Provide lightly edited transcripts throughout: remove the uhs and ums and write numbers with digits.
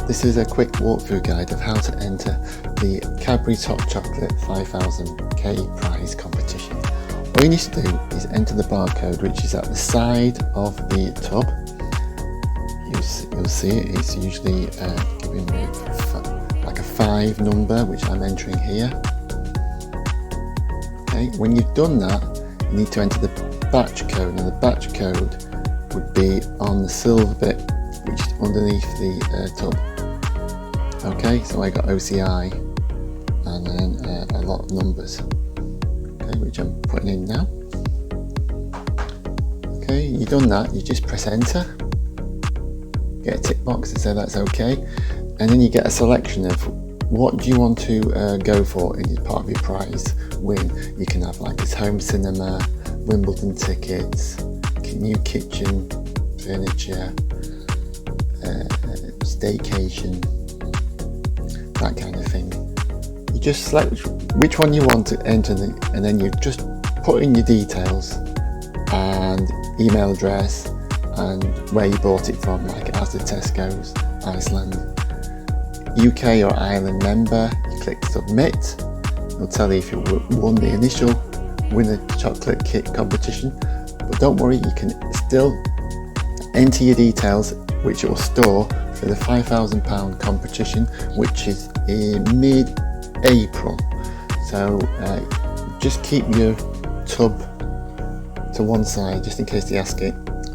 This is a quick walkthrough guide of how to enter the Cadbury Hot Chocolate 5000K prize competition. All you need to do is enter the barcode which is at the side of the tub. You'll see it, it's usually giving me like a 5 number, which I'm entering here. Okay, when you've done that, you need to enter the batch code, and the batch code would be on the silver bit which is underneath the tub. Okay, so I got OCI and then a lot of numbers, okay, which I'm putting in now. Okay, you've done that, you just press enter, get a tick box to say that's okay, and then you get a selection of what do you want to go for in part of your prize win. You can have like this home cinema, Wimbledon tickets, new kitchen furniture, staycation, that kind of thing. You just select which one you want to enter, and then you just put in your details and email address and where you bought it from, like Asda, Tesco's, Iceland, UK or Ireland member. You click submit. It'll tell you if you won the initial winner chocolate kit competition, but don't worry, you can still enter your details which it will store for the £5,000 competition, which is in mid-April. So just keep your tub to one side just in case they ask it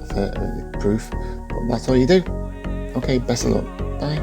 for proof, but that's all you do. Okay, best of luck, bye.